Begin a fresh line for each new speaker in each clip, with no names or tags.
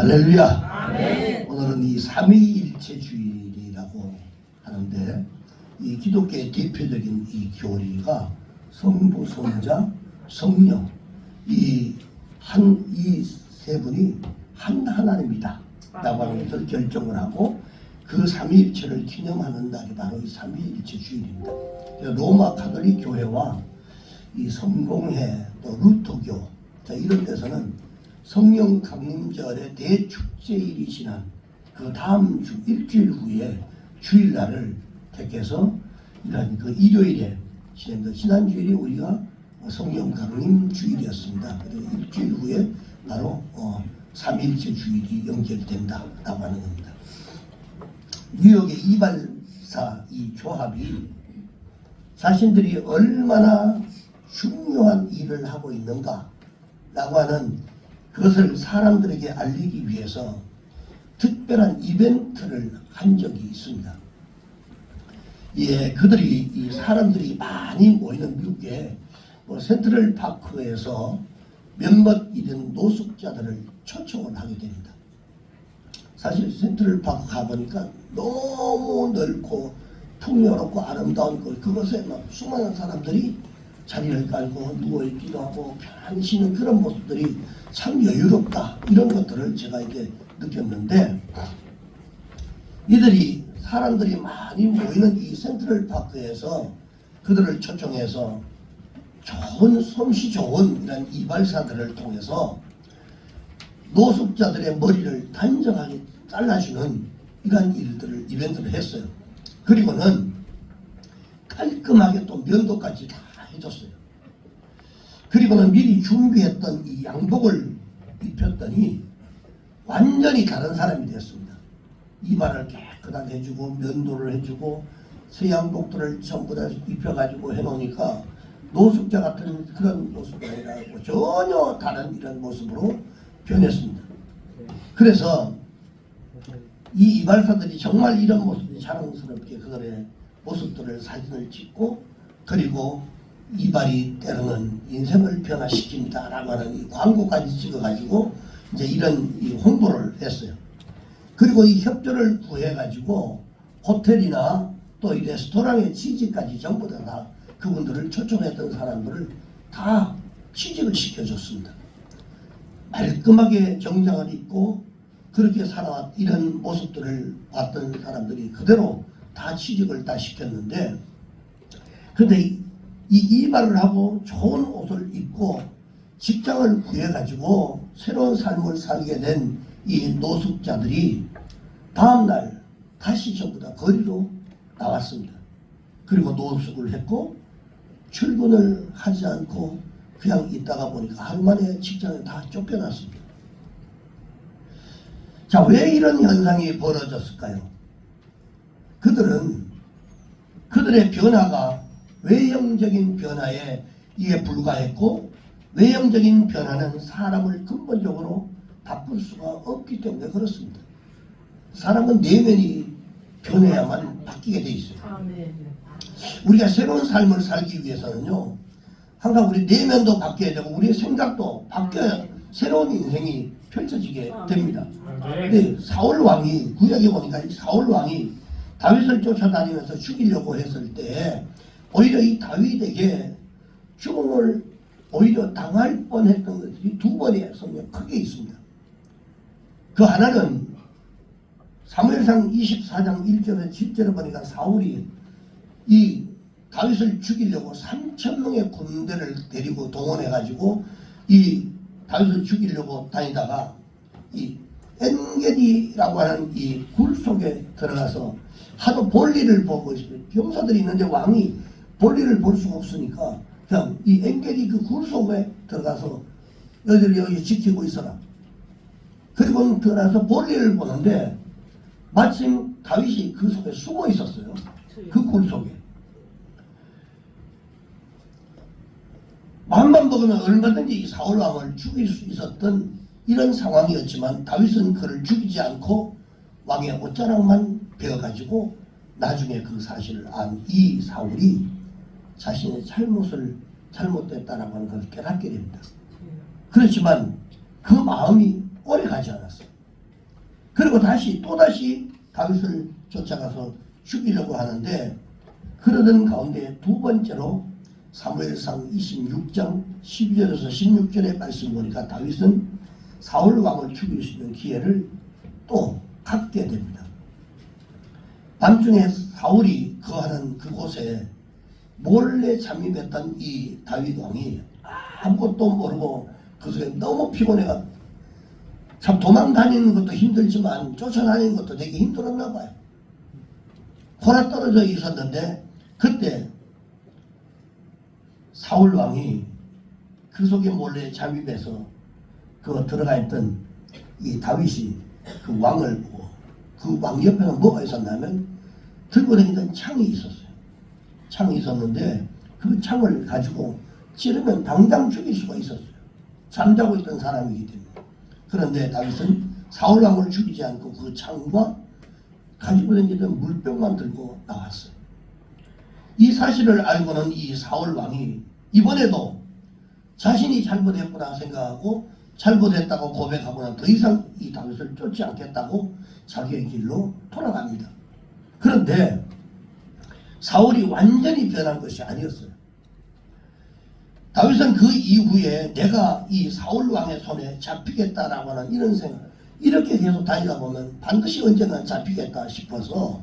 할렐루야.
아멘.
오늘은 이 삼위일체 주일이라고 하는데 이 기독교의 대표적인 이 교리가 성부, 성자, 성령 이 세 분이 한 하나님이다 라고 하는 것을 결정을 하고 그 삼위일체를 기념하는 날이 바로 이 삼위일체 주일입니다. 로마 가톨릭 교회와 이 성공회 또 루터교 이런 데서는 성령 강림절의 대축제일이 지난 그 다음 주 일주일 후에 주일날을 택해서 이런 그 일요일에 진행된 지난주일이 우리가 성령 강림 주일이었습니다. 그리고 일주일 후에 바로 삼위일체 주일이 연결된다라고 하는 겁니다. 뉴욕의 이발사 이 조합이 자신들이 얼마나 중요한 일을 하고 있는가 라고 하는 그것을 사람들에게 알리기 위해서 특별한 이벤트를 한 적이 있습니다. 예, 그들이 이 사람들이 많이 모이는 미국의 센트럴 파크에서 몇몇 이런 노숙자들을 초청을 하게 됩니다. 사실 센트럴 파크 가보니까 너무 넓고 풍요롭고 아름다운 그곳에 막 수많은 사람들이 자리를 깔고 누워있기도 하고 편히 쉬는 그런 모습들이 참 여유롭다 이런 것들을 제가 이제 느꼈는데 이들이 사람들이 많이 모이는 이 센트럴 파크에서 그들을 초청해서 좋은 솜씨 좋은 이런 이발사들을 통해서 노숙자들의 머리를 단정하게 잘라주는 이런 일들을 이벤트를 했어요. 그리고는 깔끔하게 또 면도까지 다 해줬어요. 그리고는 미리 준비했던 이 양복을 입혔더니 완전히 다른 사람이 되었습니다. 이발을 깨끗하게 해주고 면도를 해주고 새 양복들을 전부 다 입혀가지고 해놓으니까 노숙자 같은 그런 모습이 아니라 전혀 다른 이런 모습으로 변했습니다. 그래서 이 이발사들이 정말 이런 모습이 자랑스럽게 그들의 모습들을 사진을 찍고 그리고 이발이 때로는 인생을 변화시킵니다 라고 하는 이 광고까지 찍어가지고 이제 이런 이 홍보를 했어요. 그리고 이 협조를 구해가지고 호텔이나 또 이 레스토랑의 취직까지 전부 다 그분들을 초청했던 사람들을 다 취직을 시켜줬습니다. 말끔하게 정장을 입고 그렇게 살아왔 이런 모습들을 봤던 사람들이 그대로 다 취직을 다 시켰는데 근데 이 이발을 하고 좋은 옷을 입고 직장을 구해가지고 새로운 삶을 살게 된 이 노숙자들이 다음날 다시 전부 다 거리로 나왔습니다. 그리고 노숙을 했고 출근을 하지 않고 그냥 있다가 보니까 하루 만에 직장에 다 쫓겨났습니다. 자, 왜 이런 현상이 벌어졌을까요? 그들의 변화가 외형적인 변화에 이에 불과했고 외형적인 변화는 사람을 근본적으로 바꿀 수가 없기 때문에 그렇습니다. 사람은 내면이 변해야만 바뀌게 돼 있어요. 우리가 새로운 삶을 살기 위해서는요 항상 우리 내면도 바뀌어야 되고 우리의 생각도 바뀌어야 새로운 인생이 펼쳐지게 됩니다. 근데 사울 왕이 구약에 보니까 사울 왕이 다윗을 쫓아다니면서 죽이려고 했을 때 오히려 이 다윗에게 죽음을 오히려 당할 뻔했던 것들이 두 번의 성경 크게 있습니다. 그 하나는 사무엘상 24장 1절에 7절에 보니까 사울이 이 다윗을 죽이려고 3,000명의 군대를 데리고 동원해가지고 이 다윗을 죽이려고 다니다가 이 엔게디라고 하는 이 굴 속에 들어가서 하도 볼일을 보고 있어요. 병사들이 있는데 왕이 볼일을 볼 수가 없으니까 그냥 이 엔게디 그 굴 속에 들어가서 너희들 여기 지키고 있어라. 그리고 들어가서 볼일을 보는데 마침 다윗이 그 속에 숨어 있었어요. 그 굴 속에. 마음만 먹으면 얼마든지 사울 왕을 죽일 수 있었던 이런 상황이었지만 다윗은 그를 죽이지 않고 왕의 옷자락만 베어가지고 나중에 그 사실을 안 이 사울이 자신의 잘못됐다라고 하는 것을 깨닫게 됩니다. 그렇지만 그 마음이 오래 가지 않았어요. 그리고 또다시 다윗을 쫓아가서 죽이려고 하는데, 그러던 가운데 두 번째로 사무엘상 26장 12절에서 16절의 말씀 보니까 다윗은 사울 왕을 죽일 수 있는 기회를 또 갖게 됩니다. 밤중에 사울이 거하는 그곳에 몰래 잠입했던 이 다윗 왕이 아무것도 모르고 그 속에 너무 피곤해가 참 도망다니는 것도 힘들지만 쫓아다니는 것도 되게 힘들었나 봐요. 호라 떨어져 있었는데 그때 사울 왕이 그 속에 몰래 잠입해서 그 들어가 있던 이 다윗이 그 왕을 보고, 그 왕 옆에는 뭐가 있었냐면 들고 다니던 창이 있었어요. 창이 있었는데 그 창을 가지고 찌르면 당장 죽일 수가 있었어요. 잠자고 있던 사람이기 때문에. 그런데 다윗은 사울 왕을 죽이지 않고 그 창과 가지고 다니던 물병만 들고 나왔어요. 이 사실을 알고는 이 사울 왕이 이번에도 자신이 잘못했구나 생각하고 잘못했다고 고백하고는 더 이상 이 다윗을 쫓지 않겠다고 자기의 길로 돌아갑니다. 그런데 사울이 완전히 변한 것이 아니었어요. 다윗은 그 이후에 내가 이 사울 왕의 손에 잡히겠다라고 하는 이런 생각, 이렇게 계속 다니다 보면 반드시 언젠가 잡히겠다 싶어서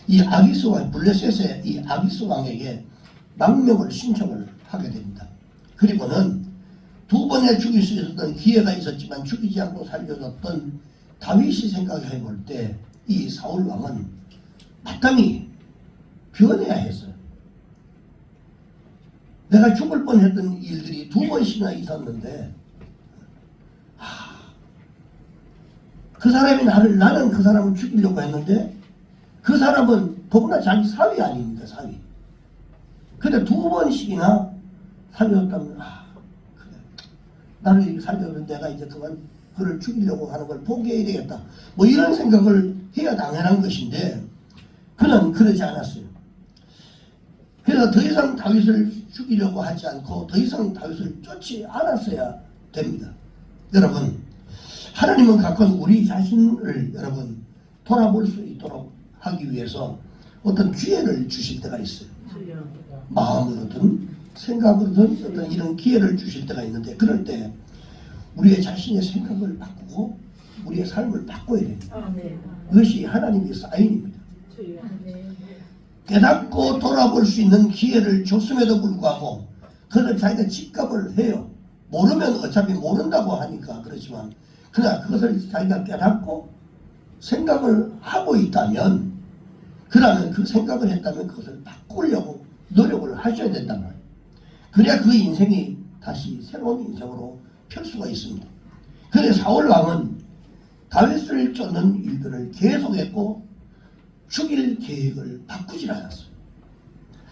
이 아기스 왕, 블레셋의 이 아기스 왕에게 망명을 신청을 하게 됩니다. 그리고는 두 번에 죽일 수 있었던 기회가 있었지만 죽이지 않고 살려줬던 다윗이 생각해 볼 때 이 사울 왕은 마땅히 변해야 했어요. 내가 죽을 뻔했던 일들이 두 번씩이나 있었는데 그 사람이 나는 그 사람을 죽이려고 했는데 그 사람은 더구나 자기 사위 아닙니까, 사위. 근데 두 번씩이나 살려줬다면 그래, 나를 살려줬는데 내가 이제 그만 그를 죽이려고 하는 걸 포기해야 되겠다, 뭐 이런 생각을 해야 당연한 것인데 그는 그러지 않았어요. 그래서 더 이상 다윗을 죽이려고 하지 않고 더 이상 다윗을 쫓지 않았어야 됩니다. 여러분, 하나님은 가끔 우리 자신을 여러분 돌아볼 수 있도록 하기 위해서 어떤 기회를 주실 때가 있어요. 마음으로든 생각으로든 어떤 이런 기회를 주실 때가 있는데, 그럴 때 우리의 자신의 생각을 바꾸고 우리의 삶을 바꿔야 됩니다. 그것이 하나님의 사인입니다. 깨닫고 돌아볼 수 있는 기회를 줬음에도 불구하고 그것을 자기가 직감을 해요. 모르면 어차피 모른다고 하니까 그렇지만, 그러나 그것을 자기가 깨닫고 생각을 하고 있다면, 그러면 그 생각을 했다면 그것을 바꾸려고 노력을 하셔야 된단 말이에요. 그래야 그 인생이 다시 새로운 인생으로 펼 수가 있습니다. 그래서 사울 왕은 다윗을 쫓는 일들을 계속했고 죽일 계획을 바꾸질 않았어요.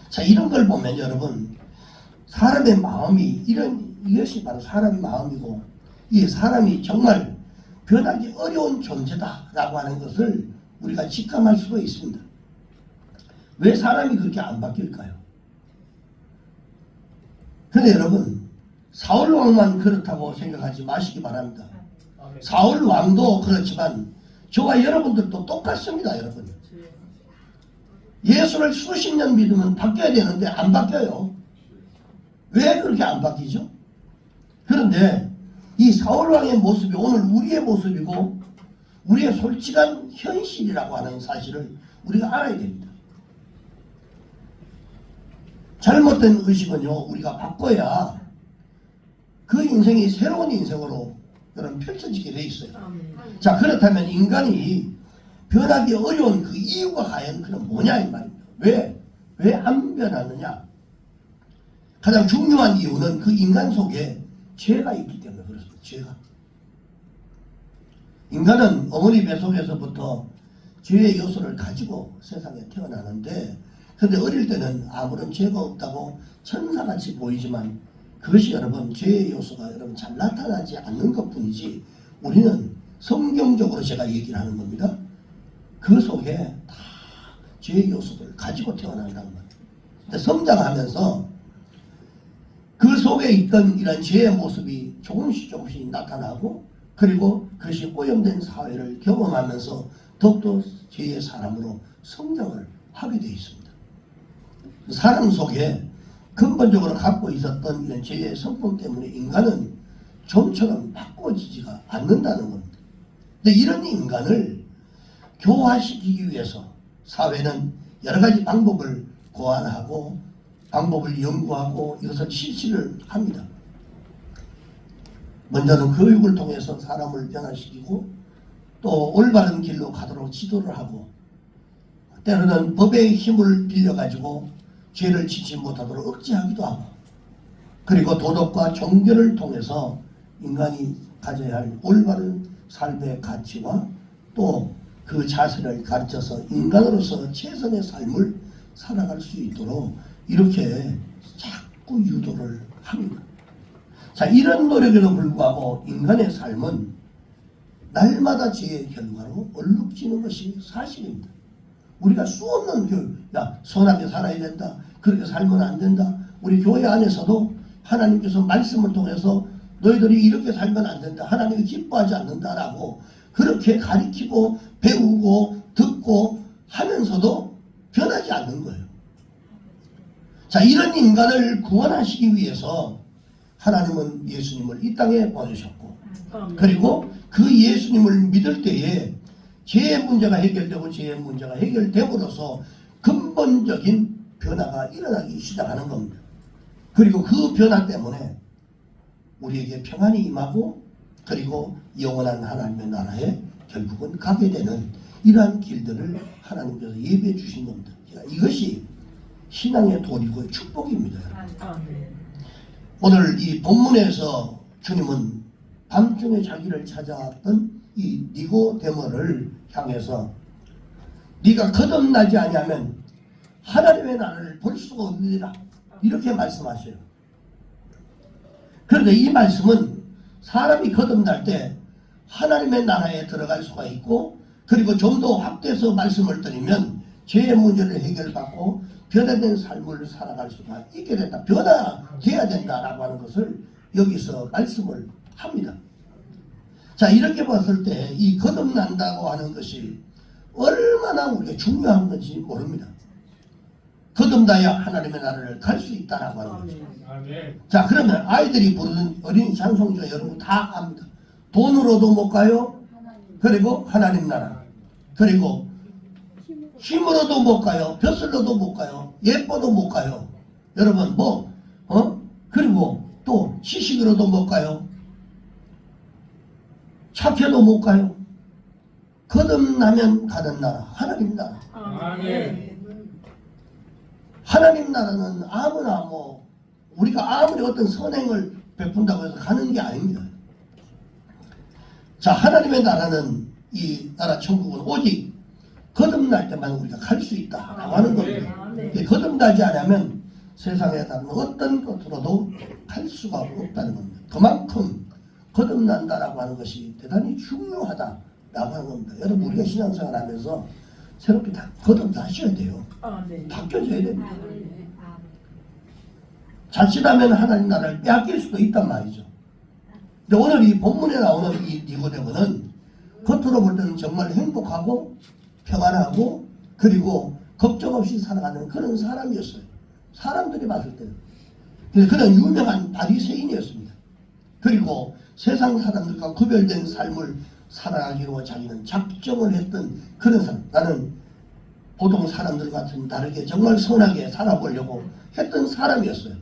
자, 이런 걸 보면 여러분, 사람의 마음이 이것이 바로 사람의 마음이고, 이 사람이 정말 변하기 어려운 존재다라고 하는 것을 우리가 직감할 수도 있습니다. 왜 사람이 그렇게 안 바뀔까요? 그런데 여러분, 사울 왕만 그렇다고 생각하지 마시기 바랍니다. 사울 왕도 그렇지만 저와 여러분들도 똑같습니다. 여러분, 예수를 수십 년 믿으면 바뀌어야 되는데 안 바뀌어요. 왜 그렇게 안 바뀌죠? 그런데 이 사울 왕의 모습이 오늘 우리의 모습이고 우리의 솔직한 현실이라고 하는 사실을 우리가 알아야 됩니다. 잘못된 의식은요, 우리가 바꿔야 그 인생이 새로운 인생으로 여러분 펼쳐지게 돼 있어요. 자, 그렇다면 인간이 변하기 어려운 그 이유가 과연 그럼 뭐냐 이 말입니다. 왜 안 변하느냐? 가장 중요한 이유는 그 인간 속에 죄가 있기 때문에 그렇습니다. 죄가. 인간은 어머니 뱃속에서부터 죄의 요소를 가지고 세상에 태어나는데, 근데 어릴 때는 아무런 죄가 없다고 천사같이 보이지만 그것이 여러분 죄의 요소가 여러분 잘 나타나지 않는 것뿐이지, 우리는 성경적으로 제가 얘기를 하는 겁니다. 그 속에 다 죄의 요소들을 가지고 태어난다는 말이에요. 근데 성장하면서 그 속에 있던 이런 죄의 모습이 조금씩 나타나고 그리고 그것이 오염된 사회를 경험하면서 더욱더 죄의 사람으로 성장을 하게 되어 있습니다. 사람 속에 근본적으로 갖고 있었던 이런 죄의 성품 때문에 인간은 좀처럼 바꿔지지가 않는다는 겁니다. 근데 이런 인간을 교화시키기 위해서 사회는 여러 가지 방법을 고안하고 방법을 연구하고 이것을 실시를 합니다. 먼저는 교육을 통해서 사람을 변화시키고 또 올바른 길로 가도록 지도를 하고 때로는 법의 힘을 빌려가지고 죄를 지지 못하도록 억제하기도 하고 그리고 도덕과 종교를 통해서 인간이 가져야 할 올바른 삶의 가치와 또 그 자세를 가르쳐서 인간으로서 최선의 삶을 살아갈 수 있도록 이렇게 자꾸 유도를 합니다. 자, 이런 노력에도 불구하고 인간의 삶은 날마다 죄의 결과로 얼룩지는 것이 사실입니다. 우리가 수없는 교육, 야, 선하게 살아야 된다, 그렇게 살면 안 된다. 우리 교회 안에서도 하나님께서 말씀을 통해서 너희들이 이렇게 살면 안 된다, 하나님이 기뻐하지 않는다라고 그렇게 가르치고 배우고 듣고 하면서도 변하지 않는 거예요. 자, 이런 인간을 구원하시기 위해서 하나님은 예수님을 이 땅에 보내셨고 그리고 그 예수님을 믿을 때에 죄의 문제가 해결되고 죄의 문제가 해결됨으로써 근본적인 변화가 일어나기 시작하는 겁니다. 그리고 그 변화 때문에 우리에게 평안이 임하고 그리고 영원한 하나님의 나라에 결국은 가게 되는 이러한 길들을 하나님께서 예비해 주신 겁니다. 이것이 신앙의 도리고 축복입니다. 오늘 이 본문에서 주님은 밤중에 자기를 찾아왔던 이 니고데모를 향해서 네가 거듭나지 아니하면 하나님의 나라를 볼 수가 없느니라 이렇게 말씀하셔요. 그런데 이 말씀은 사람이 거듭날 때 하나님의 나라에 들어갈 수가 있고 그리고 좀 더 확대해서 말씀을 드리면 죄의 문제를 해결받고 변화된 삶을 살아갈 수가 있게 된다. 변화돼야 된다라고 하는 것을 여기서 말씀을 합니다. 자, 이렇게 봤을 때 이 거듭난다고 하는 것이 얼마나 우리가 중요한 건지 모릅니다. 거듭나야 하나님의 나라를 갈 수 있다라고 하는 거죠. 자, 그러면 아이들이 부르는 어린이 찬송가 여러분 다 압니다. 돈으로도 못 가요. 그리고 하나님 나라. 그리고 힘으로도 못 가요. 벼슬로도 못 가요. 예뻐도 못 가요. 여러분 그리고 또 지식으로도 못 가요. 착해도 못 가요. 거듭나면 가는 나라 하나님 나라. 아멘. 하나님 나라는 아무나 우리가 아무리 어떤 선행을 베푼다고 해서 가는 게 아닙니다. 자, 하나님의 나라는 이 나라 천국은 오직 거듭날 때만 우리가 갈 수 있다라고 하는 겁니다. 거듭나지 않으면 세상에 다른 어떤 것으로도 갈 수가 없다는 겁니다. 그만큼 거듭난다라고 하는 것이 대단히 중요하다라고 하는 겁니다. 여러분 우리가 신앙생활 하면서 새롭게 다 거듭나셔야 돼요. 바뀌어져야 됩니다. 자칫하면 하나님 나라를 빼앗길 수도 있단 말이죠. 근데 오늘 이 본문에 나오는 이 니고데모는 겉으로 볼 때는 정말 행복하고 평안하고 그리고 걱정 없이 살아가는 그런 사람이었어요. 사람들이 봤을 때는. 그래서 그는 유명한 바리새인이었습니다. 그리고 세상 사람들과 구별된 삶을 살아가기로 자기는 작정을 했던 그런 사람. 나는 보통 사람들 같은 다르게 정말 선하게 살아보려고 했던 사람이었어요.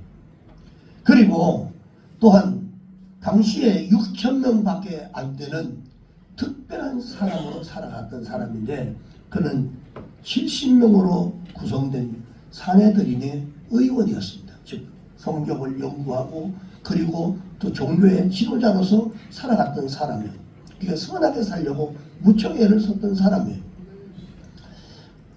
그리고 또한 당시에 6,000명밖에 안 되는 특별한 사람으로 살아갔던 사람인데 그는 70명으로 구성된 사내들인의 의원이었습니다. 즉 성경을 연구하고 그리고 또 종교의 지도자로서 살아갔던 사람이에요. 그러니까 선하게 살려고 무척 애를 썼던 사람이에요.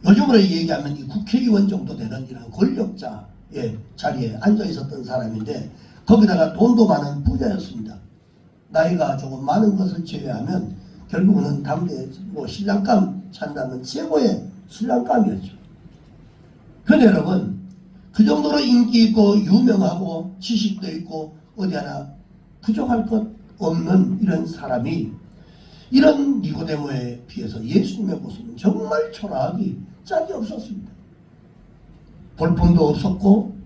요즘으로 얘기하면 이 국회의원 정도 되는 이런 권력자의 자리에 앉아 있었던 사람인데 거기다가 돈도 많은 부자였습니다. 나이가 조금 많은 것을 제외하면 결국은 당대 신랑감 찬다는 최고의 신랑감이었죠. 그런데 여러분 그 정도로 인기 있고 유명하고 지식도 있고 어디 하나 부족할 것 없는 이런 사람이 이런 니고데모에 비해서 예수님의 모습은 정말 초라하기 짝이 없었습니다. 볼품도 없었고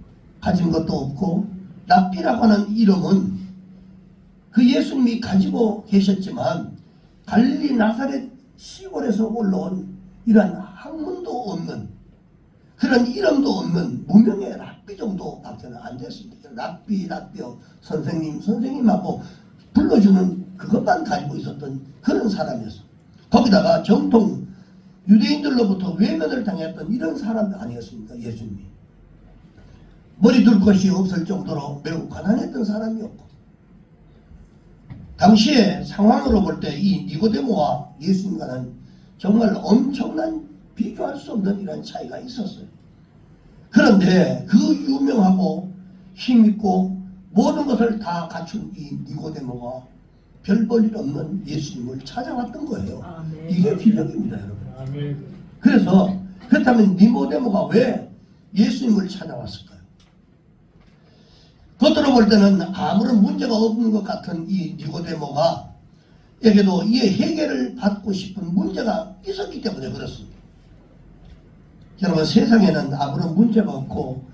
가진 것도 없고 랍비라고 하는 이름은 그 예수님이 가지고 계셨지만 갈릴리 나사렛 시골에서 올라온 이러한 학문도 없는 그런 이름도 없는 무명의 랍비 정도밖에는 안 됐습니다. 랍비요 선생님하고 불러주는 그것만 가지고 있었던 그런 사람이었어요. 거기다가 정통 유대인들로부터 외면을 당했던 이런 사람 아니었습니까? 예수님이. 머리 둘 것이 없을 정도로 매우 가난했던 사람이었고 당시의 상황으로 볼 때 이 니고데모와 예수님과는 정말 엄청난 비교할 수 없는 이런 차이가 있었어요. 그런데 그 유명하고 힘있고 모든 것을 다 갖춘 이 니고데모가 별 볼 일 없는 예수님을 찾아왔던 거예요.
아멘.
이게 기적입니다, 여러분.
아멘.
그래서 그렇다면 니고데모가 왜 예수님을 찾아왔을까요? 겉으로 볼 때는 아무런 문제가 없는 것 같은 이 니고데모가 에게도 이에 해결을 받고 싶은 문제가 있었기 때문에 그렇습니다. 여러분, 세상에는 아무런 문제가 없고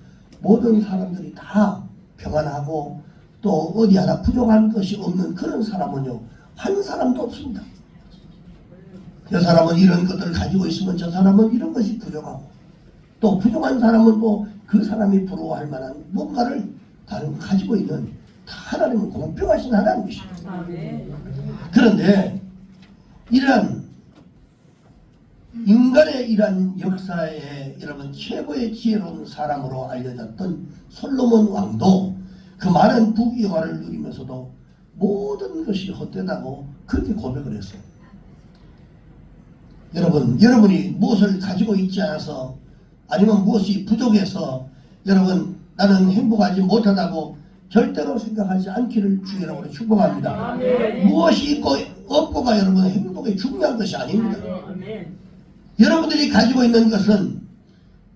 모든 사람들이 다 평안하고 또 어디 하나 부족한 것이 없는 그런 사람은요 한 사람도 없습니다. 저 사람은 이런 것들을 가지고 있으면 저 사람은 이런 것이 부족하고 또 부족한 사람은 뭐 그 사람이 부러워할 만한 뭔가를 다른 가지고 있는 하나님은 공평하신 하나님이십니다. 그런데 이러한 인간의 이러한 역사에 여러분 최고의 지혜로운 사람으로 알려졌던 솔로몬 왕도 그 많은 부귀영화를 누리면서도 모든 것이 헛되다고 그렇게 고백을 했어요. 여러분이 무엇을 가지고 있지 않아서 아니면 무엇이 부족해서 여러분 나는 행복하지 못하다고 절대로 생각하지 않기를 주의라고 축복합니다.
아멘.
무엇이 있고 없고가 여러분 행복에 중요한 것이 아닙니다.
아멘.
여러분들이 가지고 있는 것은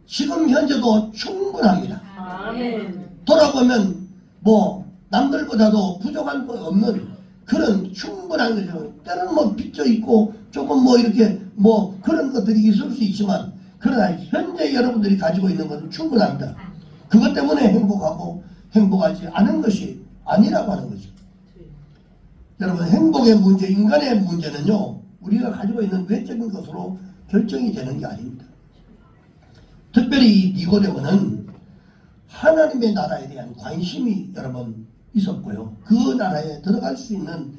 지금 현재도 충분합니다.
아멘.
돌아보면 뭐 남들보다도 부족한 거 없는 그런 충분한 거죠. 때로는 뭐 빚져 있고 조금 뭐 이렇게 뭐 그런 것들이 있을 수 있지만 그러나 현재 여러분들이 가지고 있는 것은 충분합니다. 그것 때문에 행복하고 행복하지 않은 것이 아니라고 하는 거죠. 여러분 행복의 문제, 인간의 문제는요 우리가 가지고 있는 외적인 것으로 결정이 되는 게 아닙니다. 특별히 이 니고데모는 하나님의 나라에 대한 관심이 여러분 있었고요. 그 나라에 들어갈 수 있는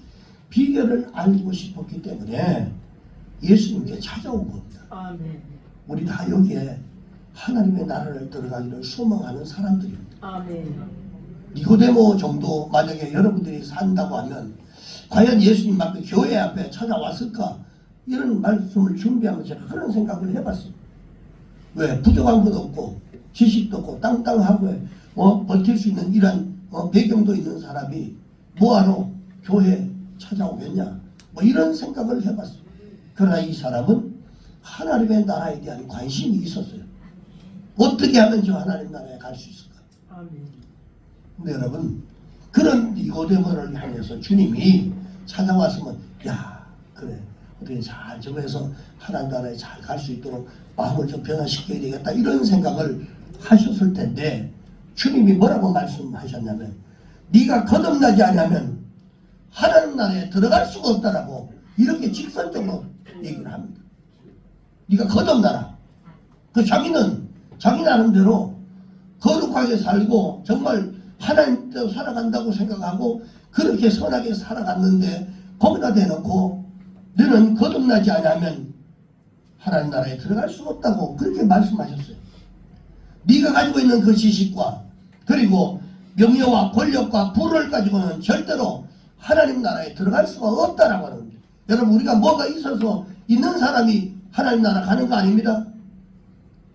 비결을 알고 싶었기 때문에 예수님께 찾아온 겁니다.
아멘.
우리 다 여기에 하나님의 나라를 들어가기를 소망하는 사람들입니다.
아멘.
니고데모 정도 만약에 여러분들이 산다고 하면 과연 예수님 앞에 교회 앞에 찾아왔을까? 이런 말씀을 준비하면서 제가 그런 생각을 해봤어요. 왜? 부족한 것도 없고 지식도 없고 땅땅하고 버틸 수 있는 이런 배경도 있는 사람이 뭐하러 교회 찾아오겠냐? 뭐 이런 생각을 해봤어요. 그러나 이 사람은 하나님의 나라에 대한 관심이 있었어요. 어떻게 하면 저 하나님 나라에 갈 수 있을까?
아멘.
근데 여러분 그런 니고데모를 향해서 주님이 찾아왔으면 야 그래 어떻게 잘 좀 해서 하나님 나라에 잘 갈 수 있도록 마음을 좀 변화시켜야 되겠다 이런 생각을 하셨을 텐데 주님이 뭐라고 말씀하셨냐면 네가 거듭나지 않으면 하나님 나라에 들어갈 수가 없다라고 이렇게 직선적으로 얘기를 합니다. 네가 거듭나라. 그 자기는 자기 나름대로 거룩하게 살고 정말 하나님대로 살아간다고 생각하고 그렇게 선하게 살아갔는데 거기다 대놓고 너는 거듭나지 않으면 하나님 나라에 들어갈 수 없다고 그렇게 말씀하셨어요. 네가 가지고 있는 그 지식과 그리고 명예와 권력과 부를 가지고는 절대로 하나님 나라에 들어갈 수가 없다라고 하는 겁니다. 여러분 우리가 뭐가 있어서 있는 사람이 하나님 나라 가는 거 아닙니다.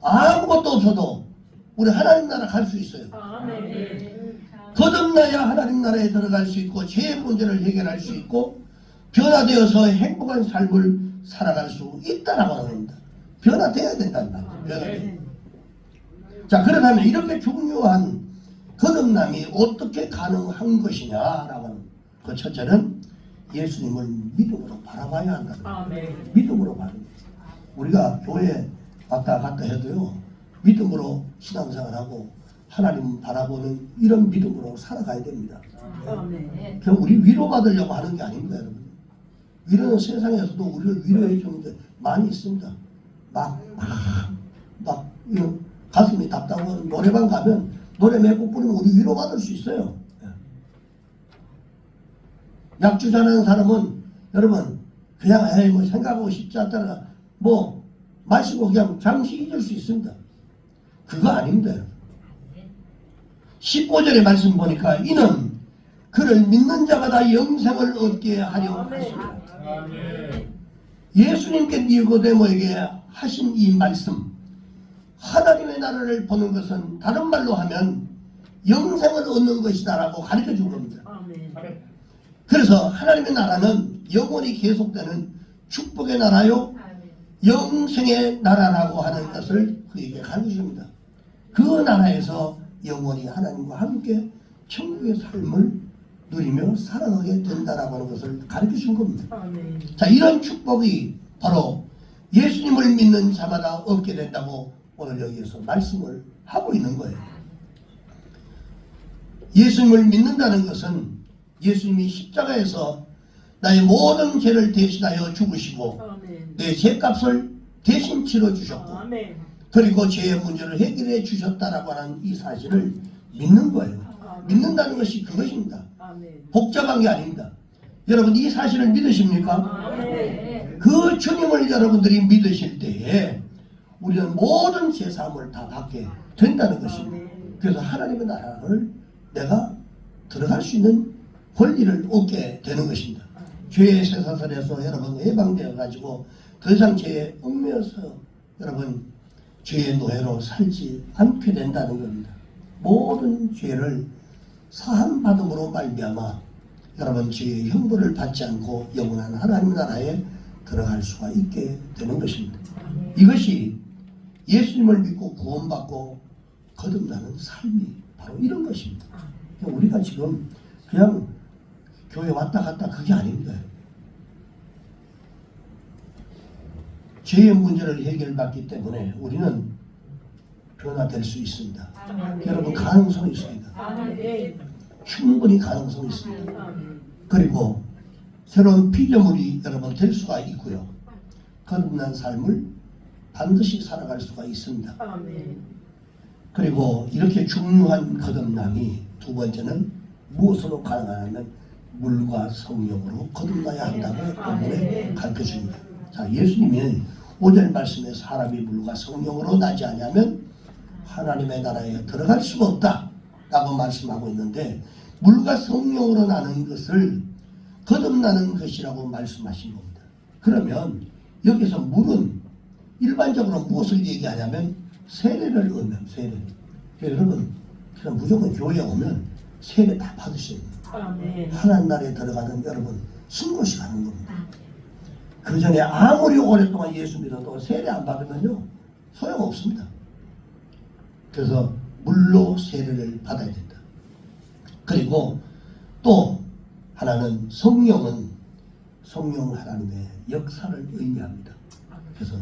아무것도 없어도 우리 하나님 나라 갈 수 있어요.
아멘.
거듭나야 하나님 나라에 들어갈 수 있고 죄의 문제를 해결할 수 있고 변화되어서 행복한 삶을 살아갈 수 있다라고 하는 겁니다. 변화돼야 된다는 말이에요. 변화돼야. 자 그렇다면 이렇게 중요한 거듭남이 어떻게 가능한 것이냐라고 하는 그 첫째는 예수님을 믿음으로 바라봐야 한다는 거예요.
아멘.
믿음으로 바라봐야 돼요. 우리가 교회 왔다 갔다 해도요, 믿음으로 신앙생활하고 하나님 바라보는 이런 믿음으로 살아가야 됩니다.
아멘.
그럼 우리 위로받으려고 하는 게 아닙니다, 여러분. 위로는 세상에서도 우리를 위로해 주는 게 많이 있습니다. 가슴이 답답한 노래방 가면 노래 몇 곡 부르면 우리 위로받을 수 있어요. 약주 잘하는 사람은 여러분 그냥 에이 뭐 생각하고 싶지 않다가 뭐 마시고 그냥 잠시 잊을 수 있습니다. 그거 아닙니다. 15절의 말씀 보니까 이는 그를 믿는 자마다 영생을 얻게 하려 하시라. 예수님께 니고데모에게 하신 이 말씀, 하나님의 나라를 보는 것은 다른 말로 하면 영생을 얻는 것이다 라고 가르쳐 준 겁니다.
아멘.
그래서 하나님의 나라는 영원히 계속되는 축복의 나라요 영생의 나라라고 하는 것을 그에게 가르쳐 줍니다. 그 나라에서 영원히 하나님과 함께 천국의 삶을 누리며 살아가게 된다라고 하는 것을 가르쳐 준 겁니다.
아멘.
자, 이런 축복이 바로 예수님을 믿는 자마다 얻게 된다고 오늘 여기에서 말씀을 하고 있는 거예요. 예수님을 믿는다는 것은 예수님이 십자가에서 나의 모든 죄를 대신하여 죽으시고
아멘.
내 죄값을 대신 치러 주셨고
아멘.
그리고 죄의 문제를 해결해 주셨다라고 하는 이 사실을 믿는 거예요. 믿는다는 것이 그것입니다.
아멘.
복잡한 게 아닙니다. 여러분 이 사실을 믿으십니까?
아멘.
그 주님을 여러분들이 믿으실 때에 우리는 모든 죄사함을 다 받게 된다는 것입니다. 그래서 하나님의 나라를 내가 들어갈 수 있는 권리를 얻게 되는 것입니다. 죄의 쇠사슬에서 여러분 해방되어 가지고 더 이상 죄에 얽매여서 여러분 죄의 노예로 살지 않게 된다는 겁니다. 모든 죄를 사함받음으로 말미암아 여러분 죄의 형벌을 받지 않고 영원한 하나님 나라에 들어갈 수가 있게 되는 것입니다. 이것이 예수님을 믿고 구원받고 거듭나는 삶이 바로 이런 것입니다. 우리가 지금 그냥 교회 왔다 갔다 그게 아닙니다. 죄의 문제를 해결받기 때문에 우리는 변화될 수 있습니다.
아멘.
여러분 가능성이 있습니다.
아멘.
충분히 가능성이 있습니다.
아멘.
그리고 새로운 피조물이 여러분 될 수가 있고요. 거듭난 삶을 반드시 살아갈 수가 있습니다.
아멘.
그리고 이렇게 중요한 거듭남이 두 번째는 무엇으로 가능하냐면 물과 성령으로 거듭나야 한다고 본문에 가르쳐 줍니다. 자, 예수님이 5절 말씀에 사람이 물과 성령으로 나지 않으면 하나님의 나라에 들어갈 수가 없다 라고 말씀하고 있는데 물과 성령으로 나는 것을 거듭나는 것이라고 말씀하신 겁니다. 그러면 여기서 물은 일반적으로 무엇을 얘기하냐면 세례를 얻는 세례. 여러분 그냥 무조건 교회에 오면 세례 다 받으셔야 돼요.
아멘.
하나님 나라에 들어가는 여러분 승부시 가는 겁니다. 그 전에 아무리 오랫동안 예수 믿어도 세례 안 받으면요 소용없습니다. 그래서 물로 세례를 받아야 된다. 그리고 또 하나는 성령은 성령 하나님의 역사를 의미합니다. 그래서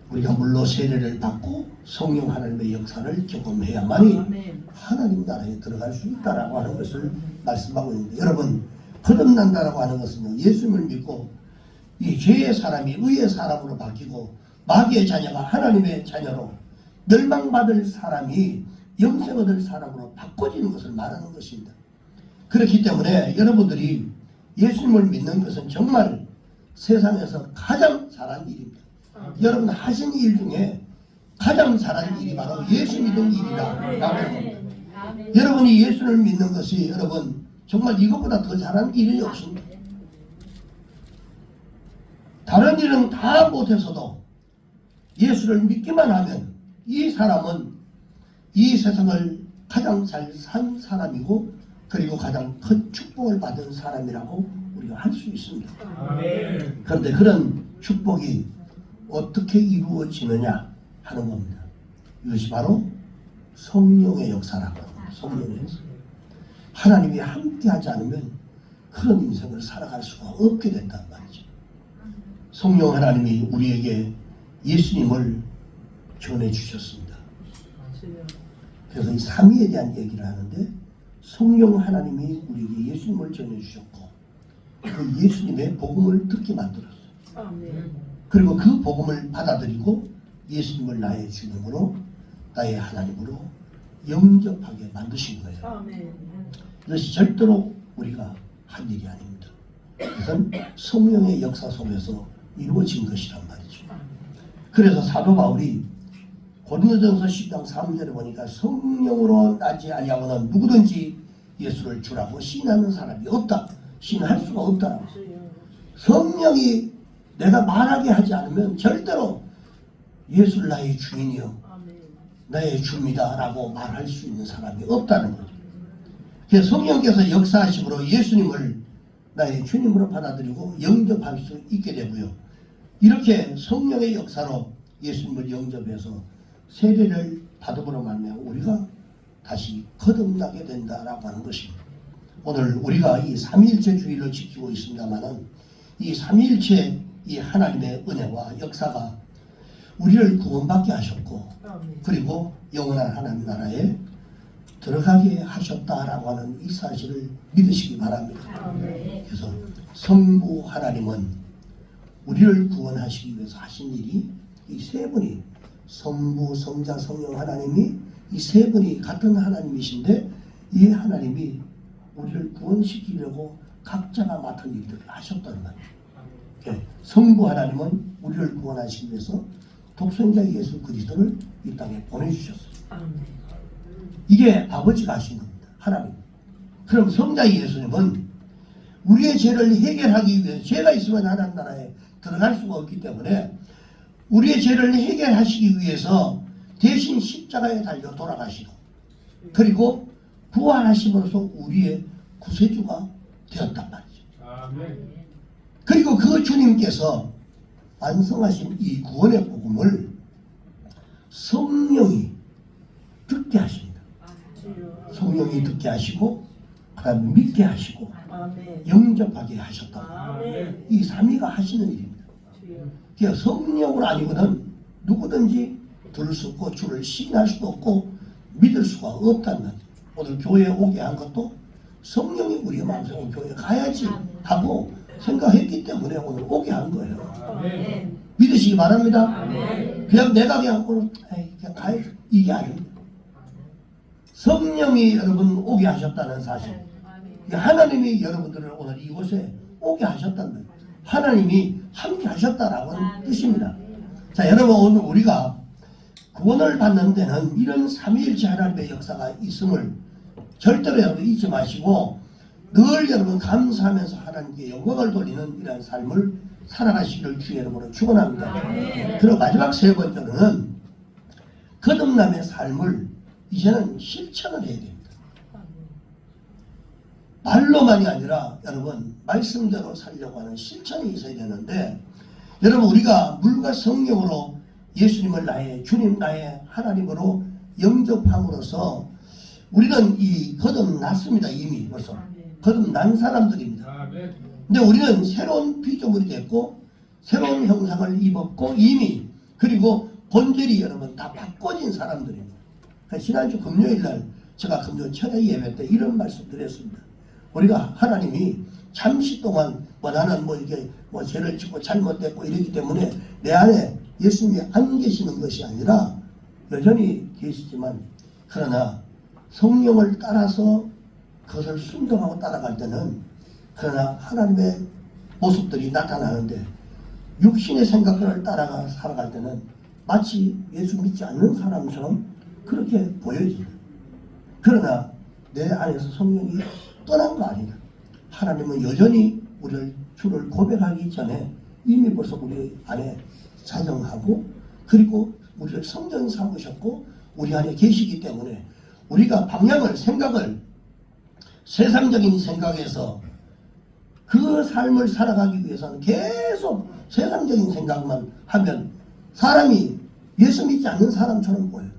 우리가 물로 세례를 받고 성령 하나님의 역사를 경험해야만이
아멘.
하나님 나라에 들어갈 수 있다라고 하는 것을 말씀하고 있는데 여러분 거듭난다라고 하는 것은요 예수님을 믿고 이 죄의 사람이 의의 사람으로 바뀌고 마귀의 자녀가 하나님의 자녀로 멸망받을 사람이 영생 얻을 사람으로 바꿔지는 것을 말하는 것입니다. 그렇기 때문에 여러분들이 예수님을 믿는 것은 정말 세상에서 가장 잘한 일입니다. 여러분 하신 일 중에 가장 잘한 일이 바로 예수 믿는 일이라고 합니다. 여러분이 예수를 믿는 것이 여러분 정말 이것보다 더 잘한 일이 없습니다. 다른 일은 다 못해서도 예수를 믿기만 하면 이 사람은 이 세상을 가장 잘 산 사람이고 그리고 가장 큰 축복을 받은 사람이라고 우리가 할 수 있습니다.
아멘.
그런데 그런 축복이 어떻게 이루어지느냐 하는 겁니다. 이것이 바로 성령의 역사라고 합니다. 성령의 역사. 하나님이 함께 하지 않으면 그런 인생을 살아갈 수가 없게 된단 말이죠. 성령 하나님이 우리에게 예수님을 전해주셨습니다. 그래서 이 삼위에 대한 얘기를 하는데 성령 하나님이 우리에게 예수님을 전해주셨고 그 예수님의 복음을 듣게 만들었어요.
아멘.
그리고 그 복음을 받아들이고 예수님을 나의 주님으로 나의 하나님으로 영접하게 만드신 거예요.
아멘.
이것이 절대로 우리가 한 일이 아닙니다. 이것은 성령의 역사 속에서 이루어진 것이란 말이죠. 그래서 사도 바울이 고린도전서 10장 3절에 보니까 성령으로 나지 아니하고는 누구든지 예수를 주라고 시인하는 사람이 없다. 시인할 수가 없다라고. 성령이 내가 말하게 하지 않으면 절대로 예수를 나의 주인이요
아멘.
나의 주입니다라고 말할 수 있는 사람이 없다는 거죠. 그래서 성령께서 역사하심으로 예수님을 나의 주님으로 받아들이고 영접할 수 있게 되고요. 이렇게 성령의 역사로 예수님을 영접해서 세례를 받음으로 말미암아 우리가 다시 거듭나게 된다라고 하는 것입니다. 오늘 우리가 이 삼위일체 주의를 지키고 있습니다만은 이 삼위일체 이 하나님의 은혜와 역사가 우리를 구원받게 하셨고
아멘.
그리고 영원한 하나님 나라에 들어가게 하셨다라고 하는 이 사실을 믿으시기 바랍니다.
아멘.
그래서 성부 하나님은 우리를 구원하시기 위해서 하신 일이 이 세 분이 성부, 성자, 성령 하나님이 이 세 분이 같은 하나님이신데 이 하나님이 우리를 구원시키려고 각자가 맡은 일들을 하셨다는 말이에요. 성부 하나님은 우리를 구원하시기 위해서 독생자 예수 그리스도를 이 땅에 보내주셨어요.
아멘.
이게 아버지가 하신 겁니다. 하나님. 그럼 성자 예수님은 우리의 죄를 해결하기 위해서 죄가 있으면 하나님 나라에 들어갈 수가 없기 때문에 우리의 죄를 해결하시기 위해서 대신 십자가에 달려 돌아가시고 그리고 부활하심으로써 우리의 구세주가 되었단 말이죠.
아멘.
그리고 그 주님께서 완성하신 이 구원의 복음을 성령이 듣게 하십니다. 성령이 듣게 하시고 그다음에 믿게 하시고
아멘.
영접하게 하셨다.
아멘.
이 삼위가 하시는 일입니다. 그러니까 성령으로 아니거든 누구든지 들을 수 없고 주를 시인할 수도 없고 믿을 수가 없다는 거죠. 오늘 교회에 오게 한 것도 성령이 우리의 마음속에 교회에 가야지 하고 생각했기 때문에 오늘 오게 한 거예요.
아멘.
믿으시기 바랍니다.
아멘.
그냥 내가 그냥 오늘 그냥 가야지 이게 아닙니다. 성령이 여러분 오게 하셨다는 사실, 하나님이 여러분들을 오늘 이곳에 오게 하셨다는 거예요. 하나님이 함께 하셨다라는 뜻입니다. 자, 여러분 오늘 우리가 구원을 받는 데는 이런 삼위일체 하나님의 역사가 있음을 절대로 여러분 잊지 마시고 늘 여러분 감사하면서 하나님께 영광을 돌리는 이런 삶을 살아가시기를 주의 이름으로 축원합니다. 그리고 마지막 세 번째로는 거듭남의 삶을 이제는 실천을 해야 됩니다. 말로만이 아니라 여러분 말씀대로 살려고 하는 실천이 있어야 되는데 여러분 우리가 물과 성령으로 예수님을 나의 주님 나의 하나님으로 영접함으로써 우리는 이 거듭났습니다. 이미 벌써 거듭난 사람들입니다.
아멘.
근데 우리는 새로운 피조물이 됐고 새로운 형상을 입었고 이미 그리고 본질이 여러분 다 바꿔진 사람들입니다. 그러니까 지난주 금요일날 제가 금요 철야 예배 때 이런 말씀 드렸습니다. 우리가 하나님이 잠시 동안 나는 이게 죄를 짓고 잘못됐고 이러기 때문에 내 안에 예수님이 안 계시는 것이 아니라 여전히 계시지만 그러나 성령을 따라서 그것을 순종하고 따라갈 때는 그러나 하나님의 모습들이 나타나는데 육신의 생각을 따라가 살아갈 때는 마치 예수 믿지 않는 사람처럼 그렇게 보여집니다. 그러나 내 안에서 성령이 떠난 거 아니다. 하나님은 여전히 우리를 주를 고백하기 전에 이미 벌써 우리 안에 사정하고 그리고 우리를 성전 삼으셨고 우리 안에 계시기 때문에 우리가 방향을 생각을 세상적인 생각에서 그 삶을 살아가기 위해서는 계속 세상적인 생각만 하면 사람이 예수 믿지 않는 사람처럼 보여요.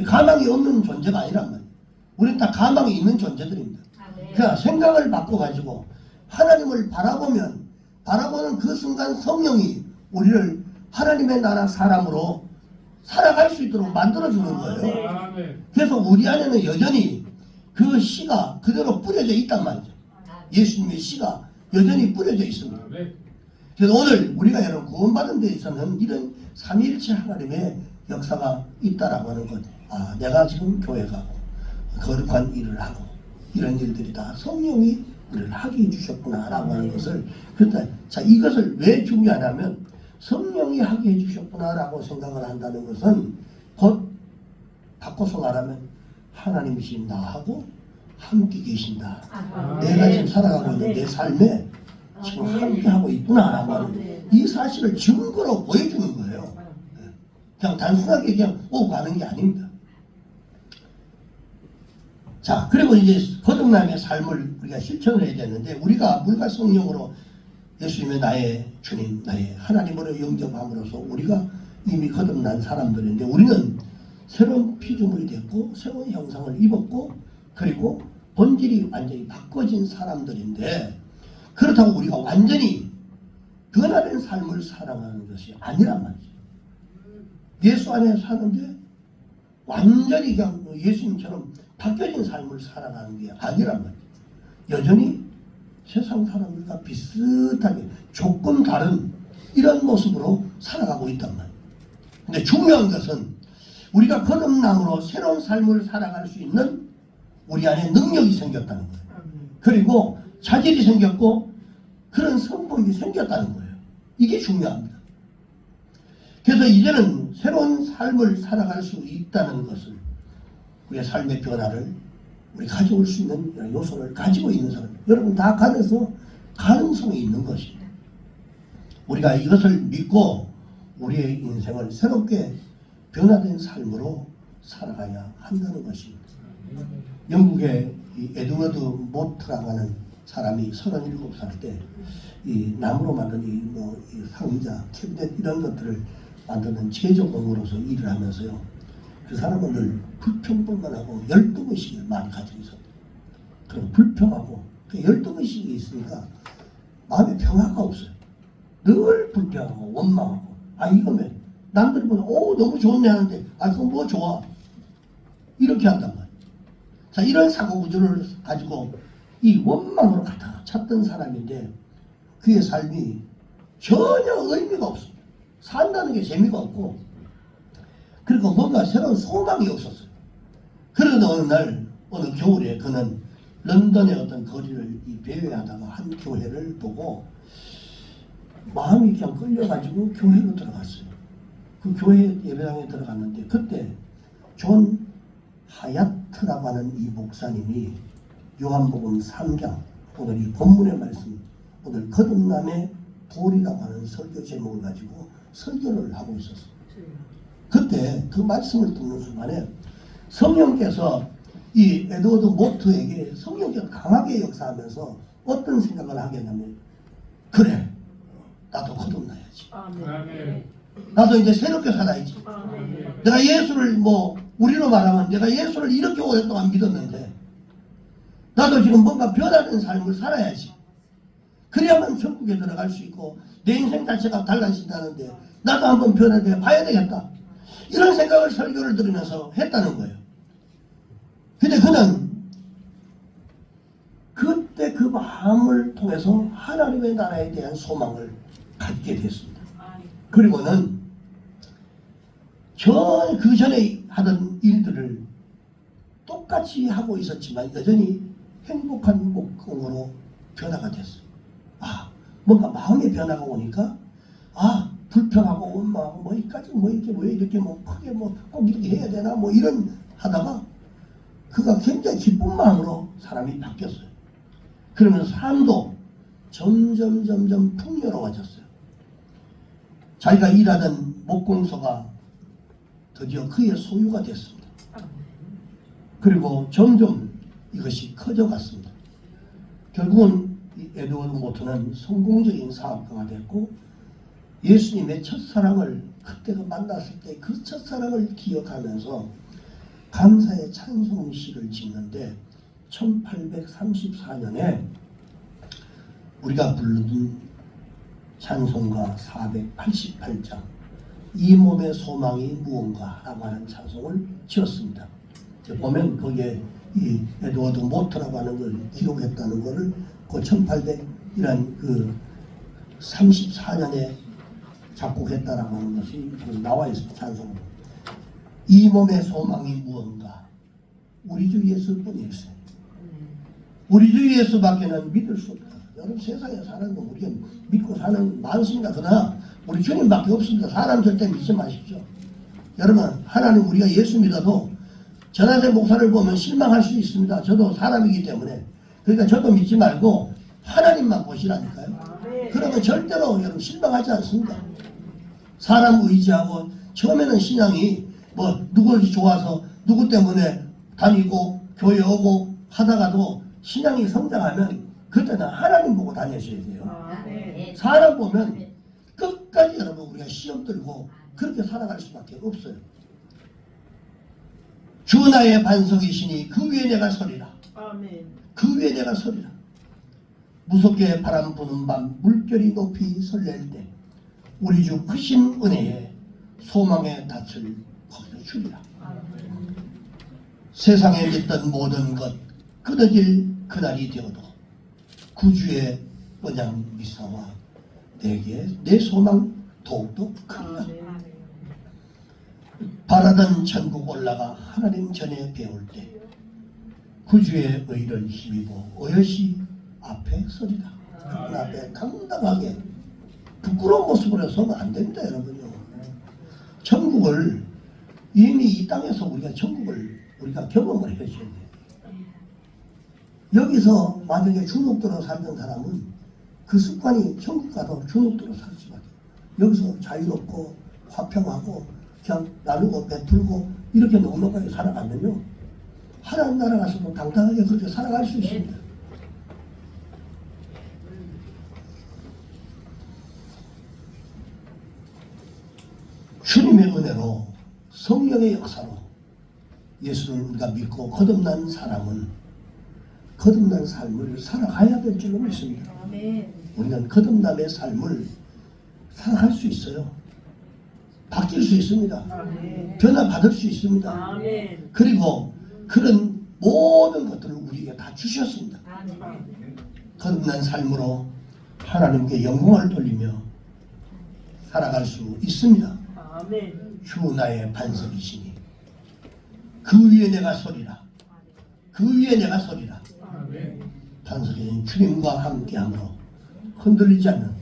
가망이 없는 존재가 아니란 말이에요. 우리는 다 가망이 있는 존재들입니다. 그러니까 생각을 바꿔가지고 하나님을 바라보는 그 순간 성령이 우리를 하나님의 나라 사람으로 살아갈 수 있도록 만들어주는 거예요.
아멘.
그래서 우리 안에는 여전히 그 씨가 그대로 뿌려져 있단 말이죠. 예수님의 씨가 여전히 뿌려져 있습니다.
아멘.
그래서 오늘 우리가 여러분 구원받은 데 있어서는 이런 삼위일체 하나님의 역사가 있다라고 하는 것. 아, 내가 지금 교회 가고 거룩한 일을 하고 이런 일들이 다 성령이 우리를 하게 해주셨구나라고 하는 것을. 그러니까 자, 이것을 왜 중요하냐면 성령이 하게 해주셨구나라고 생각을 한다는 것은 곧 바꿔서 말하면 하나님이신 나하고 함께 계신다. 내가 지금 살아가고 있는 내 삶에 지금 함께하고 있구나라고 하는 이 사실을 증거로 보여주는 거예요. 그냥 단순하게 그냥 오고 가는 게 아닙니다. 자, 그리고 이제 거듭남의 삶을 우리가 실천을 해야 되는데, 우리가 물과 성령으로 예수님의 나의 주님, 나의 하나님으로 영접함으로써 우리가 이미 거듭난 사람들인데, 우리는 새로운 피조물이 됐고 새로운 형상을 입었고 그리고 본질이 완전히 바꿔진 사람들인데, 그렇다고 우리가 완전히 변화된 삶을 살아가는 것이 아니란 말이죠. 예수 안에 사는데 완전히 그냥 예수님처럼 바뀌어진 삶을 살아가는 게 아니란 말이에요. 여전히 세상 사람들과 비슷하게 조금 다른 이런 모습으로 살아가고 있단 말이에요. 근데 중요한 것은 우리가 거듭남으로 새로운 삶을 살아갈 수 있는 우리 안에 능력이 생겼다는 거예요. 그리고 자질이 생겼고 그런 성품이 생겼다는 거예요. 이게 중요합니다. 그래서 이제는 새로운 삶을 살아갈 수 있다는 것을, 우리의 삶의 변화를 우리 가져올 수 있는 요소를 가지고 있는 사람, 여러분 다 간에서 가능성이 있는 것입니다. 우리가 이것을 믿고 우리의 인생을 새롭게 변화된 삶으로 살아가야 한다는 것입니다. 영국의 이 에드워드 모트라고 하는 사람이 37살 때 이 나무로 만든 이 상자, 캐비넷 이런 것들을 만드는 제조공으로서 일을 하면서요. 그 사람은 늘 불평뿐만 하고 열등의식을 많이 가지고 있었대요. 그럼 불평하고 12의식이 있으니까 마음에 평화가 없어요. 늘 불평하고 원망하고, 아 이거면 남들이 보면 오 너무 좋네 하는데 아 그건 뭐 좋아 이렇게 한단 말이에요. 자, 이런 사고 구조를 가지고 이 원망으로 가득 찼던 사람인데 그의 삶이 전혀 의미가 없습니다. 산다는 게 재미가 없고, 그리고 뭔가 새로운 소망이 없었어요. 그러던 어느 날, 어느 겨울에 그는 런던의 어떤 거리를 배회하다가 한 교회를 보고 마음이 그냥 끌려가지고 교회로 들어갔어요. 그 교회 예배당에 들어갔는데 그때 존 하야트라고 하는 이 목사님이 요한복음 3장, 오늘 이 본문의 말씀, 오늘 거듭남의 돌이라고 하는 설교 제목을 가지고 설교를 하고 있었어요. 그때 그 말씀을 듣는 순간에 성령께서 이 에드워드 모트에게 성령께서 강하게 역사하면서 어떤 생각을 하게 하냐면, 그래 나도 거듭나야지.
아멘.
나도 이제 새롭게 살아야지. 내가 예수를 우리로 말하면 내가 예수를 이렇게 오랫동안 믿었는데 나도 지금 뭔가 변화된 삶을 살아야지. 그래야만 천국에 들어갈 수 있고 내 인생 자체가 달라진다는데 나도 한번 변화되어 봐야 되겠다. 이런 생각을 설교를 들으면서 했다는 거예요. 근데 그는 그때 그 마음을 통해서 하나님의 나라에 대한 소망을 갖게 됐습니다. 그리고는 그 전에 하던 일들을 똑같이 하고 있었지만 여전히 행복한 목공으로 변화가 됐어요. 아, 뭔가 마음의 변화가 오니까 불평하고 원망하고 이렇게 크게 꼭 이렇게 해야 되나 이런 하다가 그가 굉장히 기쁜 마음으로 사람이 바뀌었어요. 그러면서 삶도 점점 풍요로워졌어요. 자기가 일하던 목공소가 드디어 그의 소유가 됐습니다. 그리고 점점 이것이 커져갔습니다. 결국은 이 에드워드 모트는 성공적인 사업가가 됐고 예수님의 첫사랑을 그때가 만났을 때 그 첫사랑을 기억하면서 감사의 찬송시를 짓는데 1834년에 우리가 부르는 찬송가 488장 이 몸의 소망이 무언가라고 하는 찬송을 지었습니다. 보면 거기에 이 에드워드 모터라고 하는 걸 기록했다는 것을 그 1800이란 그 34년에 작곡했다라고 하는 것이 나와 있습니다. 찬송. 이 몸의 소망이 무언가? 우리 주 예수뿐일세. 우리 주 예수밖에는 믿을 수 없다. 여러분 세상에 사는 거 우리가 믿고 사는 많습니다. 그러나 우리 주님밖에 없습니다. 사람 절대 믿지 마십시오. 여러분 하나님 우리가 예수 믿어도 전하세 목사를 보면 실망할 수 있습니다. 저도 사람이기 때문에. 그러니까 저도 믿지 말고 하나님만 보시라니까요. 그러면 절대로 여러분 실망하지 않습니다. 사람 의지하고 처음에는 신앙이 뭐 누구를 좋아서 누구 때문에 다니고 교회 오고 하다가도 신앙이 성장하면 그때는 하나님 보고 다니셔야 돼요. 사람 보면 끝까지 여러분 우리가 시험 들고 그렇게 살아갈 수밖에 없어요. 주 나의 반석이시니 그 위에 내가 서리라. 그 위에 내가 서리라. 무섭게 바람 부는 밤 물결이 높이 설렐 때 우리 주 크신 은혜에 소망의 닻을 거기서 주리라. 세상에 믿던 모든 것 끊어질 그날이 되어도 구주의 언양 미사와 내게 내 소망 더욱더 크리라. 바라던 천국 올라가 하나님 전에 배울 때 구주의 의를 힘입어 어여시 앞에 서리라. 그 앞에 당당하게 부끄러운 모습으로 서면 안 됩니다. 여러분요. 천국을 이미 이 땅에서 우리가 천국을 우리가 경험을 해줘야 돼요. 여기서 만약에 중독도로 살던 사람은 그 습관이 천국 가도 중독도로 살 수밖에. 여기서 자유롭고 화평하고 그냥 나누고 베풀고 이렇게 넉넉하게 살아가면요 하나님 나라 가서도 당당하게 그렇게 살아갈 수 있습니다. 주님의 은혜로 성령의 역사로 예수를 우리가 믿고 거듭난 사람은 거듭난 삶을 살아가야 될 줄로 믿습니다. 우리는 거듭남의 삶을 살아갈 수 있어요. 바뀔 수 있습니다. 변화받을 수 있습니다. 그리고 그런 모든 것들을 우리에게 다 주셨습니다. 거듭난 삶으로 하나님께 영광을 돌리며 살아갈 수 있습니다. 주 나의 반석이시니 그 위에 내가 서리라. 그 위에 내가 서리라. 반석이신 주님과 함께함으로 흔들리지 않는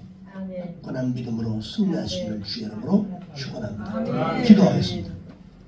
굳건한 믿음으로 승리하시기를 주의 이름으로 축원합니다. 기도하겠습니다.